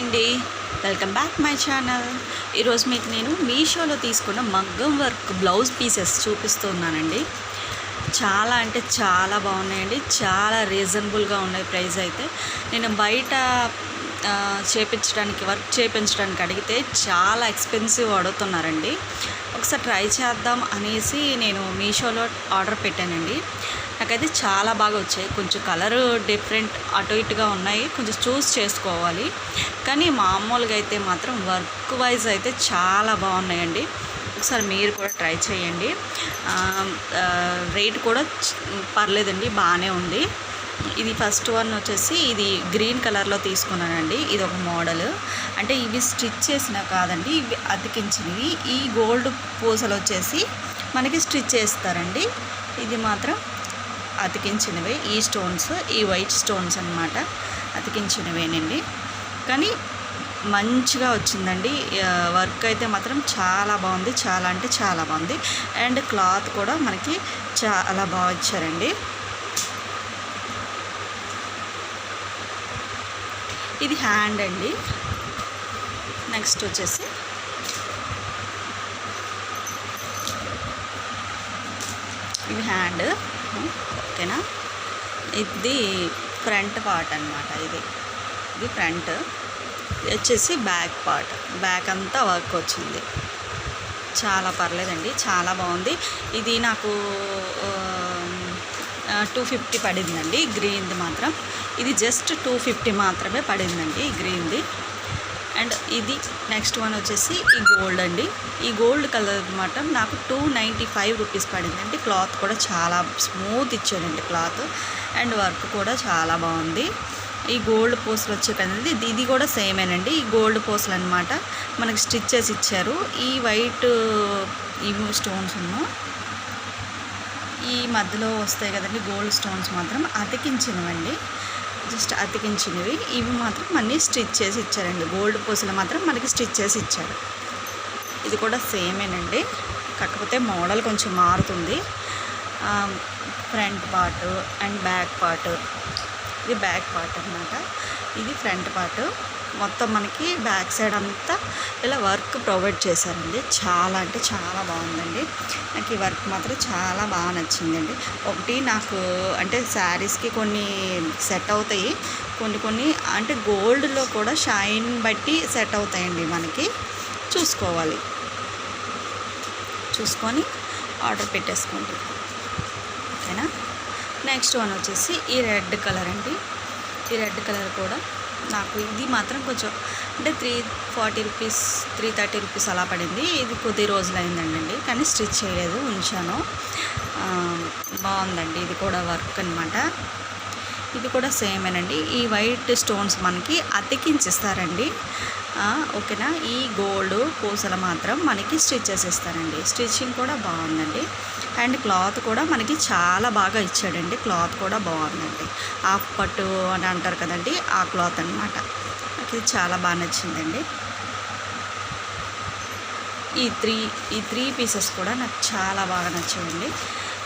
అండి, welcome back my channel. ఈరోజు మీకు నేను మీషోలో తీసుకున్న మగ్గం వర్క్ బ్లౌజ్ పీసెస్ చూపిస్తున్నానండి. చాలా అంటే చాలా బాగున్నాయండి. చాలా రీజనబుల్గా ఉన్నాయి ప్రైస్ అయితే. నేను బయట వర్క్ చేయించడానికి అడిగితే చాలా ఎక్స్పెన్సివ్ అడుగుతున్నారండి. ఒకసారి ట్రై చేద్దాం అనేసి నేను మీషోలో ఆర్డర్ పెట్టానండి. నాకైతే చాలా బాగా వచ్చాయి. కొంచెం కలరు డిఫరెంట్ అటు ఇటుగా ఉన్నాయి, కొంచెం చూస్ చేసుకోవాలి. కానీ మామూలుగా అయితే మాత్రం వర్క్ వైజ్ అయితే చాలా బాగున్నాయండి. ఒకసారి మీరు కూడా ట్రై చేయండి. రేట్ కూడా పర్లేదండి, బాగానే ఉంది. ఇది ఫస్ట్ వన్ వచ్చేసి ఇది గ్రీన్ కలర్లో తీసుకున్నానండి. ఇది ఒక మోడల్, అంటే ఇవి స్టిచ్ చేసిన కాదండి, ఇవి అతికించినవి. ఈ గోల్డ్ పూసలు వచ్చేసి మనకి స్టిచ్ చేస్తారండి. ఇది మాత్రం అతికించినవే. ఈ స్టోన్స్, ఈ వైట్ స్టోన్స్ అన్నమాట, అతికించినవేనండి. కానీ మంచిగా వచ్చిందండి. వర్క్ అయితే మాత్రం చాలా బాగుంది, చాలా అంటే చాలా బాగుంది. అండ్ క్లాత్ కూడా మనకి చాలా బాగా ఇచ్చారండి. ఇది హ్యాండ్ అండి. నెక్స్ట్ వచ్చేసి ఇది హ్యాండ్, ఓకేనా. ఇది ఫ్రంట్ పార్ట్ అనమాట. ఇది ఫ్రంట్. ఇది వచ్చేసి బ్యాక్ పార్ట్. బ్యాక్ అంతా వర్క్ వచ్చింది. చాలా పర్లేదండి, చాలా బాగుంది. ఇది నాకు 250 పడిందండి గ్రీన్ది మాత్రం. ఇది జస్ట్ 250 మాత్రమే పడిందండి గ్రీన్ది. అండ్ ఇది నెక్స్ట్ వన్ వచ్చేసి ఈ గోల్డ్ అండి. ఈ గోల్డ్ కలర్ మాత్రం నాకు 295 రూపీస్ పడిందండి. క్లాత్ కూడా చాలా స్మూత్ ఇచ్చాడండి క్లాత్. అండ్ వర్క్ కూడా చాలా బాగుంది. ఈ గోల్డ్ పూసలు వచ్చే కదండి, ఇది కూడా సేమేనండి. ఈ గోల్డ్ పూసలు అనమాట మనకి స్టిచ్ చేసి ఇచ్చారు. ఈ వైట్ ఈ స్టోన్స్ ఈ మధ్యలో వస్తాయి కదండి గోల్డ్ స్టోన్స్ మాత్రం అతికించినవండి, జస్ట్ అతికించినవి. ఇవి మాత్రం మళ్ళీ స్టిచ్ చేసి ఇచ్చారండి. గోల్డ్ పూసలు మాత్రం మనకి స్టిచ్ చేసి ఇచ్చారు. ఇది కూడా సేమేనండి, కాకపోతే మోడల్ కొంచెం మారుతుంది. Front part and back part. ఇది బ్యాక్ పార్ట్ అన్నమాట, ఇది ఫ్రంట్ పార్ట్. మొత్తం మనకి బ్యాక్ సైడ్ అంతా ఇలా వర్క్ ప్రొవైడ్ చేశారండి. చాలా అంటే చాలా బాగుందండి. నాకు ఈ వర్క్ మాత్రం చాలా బాగా నచ్చిందండి. ఒకటి నాకు అంటే శారీస్కి కొన్ని సెట్ అవుతాయి, కొన్ని అంటే గోల్డ్లో కూడా షైన్ బట్టి సెట్ అవుతాయండి. మనకి చూసుకొని ఆర్డర్ పెట్టేసుకోండి, ఓకేనా. నెక్స్ట్ వన్ వచ్చేసి ఈ రెడ్ కలర్ అండి. ఈ రెడ్ కలర్ కూడా నాకు ఇది మాత్రం కొంచెం అంటే 340 రూపీస్ 330 రూపీస్ అలా పడింది. ఇది కొద్ది రోజులు అయిందండి, కానీ స్టిచ్ చేయలేదు, ఉంచాను. బాగుందండి. ఇది కూడా వర్క్ అనమాట. ఇది కూడా సేమేనండి. ఈ వైట్ స్టోన్స్ మనకి అతికించిస్తారండి, ఓకేనా. ఈ గోల్డ్ పూసలు మాత్రం మనకి స్టిచ్ చేసేస్తారండి. స్టిచ్చింగ్ కూడా బాగుందండి. అండ్ క్లాత్ కూడా మనకి చాలా బాగా ఇచ్చాడండి. క్లాత్ కూడా బాగుందండి. హాఫ్ పట్టు అని అంటారు కదండి, ఆ క్లాత్ అనమాట. నాకు ఇది చాలా బాగా నచ్చిందండి. ఈ త్రీ పీసెస్ కూడా నాకు చాలా బాగా నచ్చాయండి.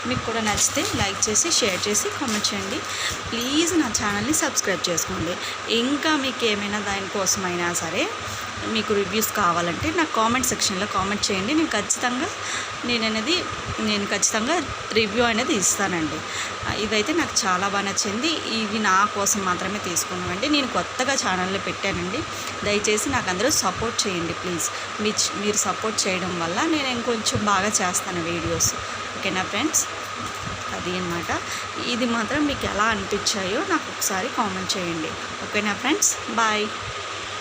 మీకు కూడా నచ్చితే లైక్ చేసి, షేర్ చేసి, కామెంట్ చేయండి. ప్లీజ్ నా ఛానల్ని సబ్స్క్రైబ్ చేసుకోండి. ఇంకా మీకు ఏమైనా దానికోసమైనా సరే మీకు రివ్యూస్ కావాలంటే నాకు కామెంట్ సెక్షన్లో కామెంట్ చేయండి. నేను ఖచ్చితంగా రివ్యూ అనేది ఇస్తానండి. ఇదైతే నాకు చాలా బాగా నచ్చింది. ఇవి నా కోసం మాత్రమే తీసుకున్నామండి. నేను కొత్తగా ఛానల్లో పెట్టానండి. దయచేసి నాకు అందరూ సపోర్ట్ చేయండి ప్లీజ్. మీరు సపోర్ట్ చేయడం వల్ల నేను ఇంకొంచెం బాగా చేస్తాను వీడియోస్, ఓకేనా ఫ్రెండ్స్. అది అన్నమాట. ఇది మాత్రం మీకు ఎలా అనిపించాయో నాకు ఒకసారి కామెంట్ చేయండి, ఓకేనా ఫ్రెండ్స్. బాయ్.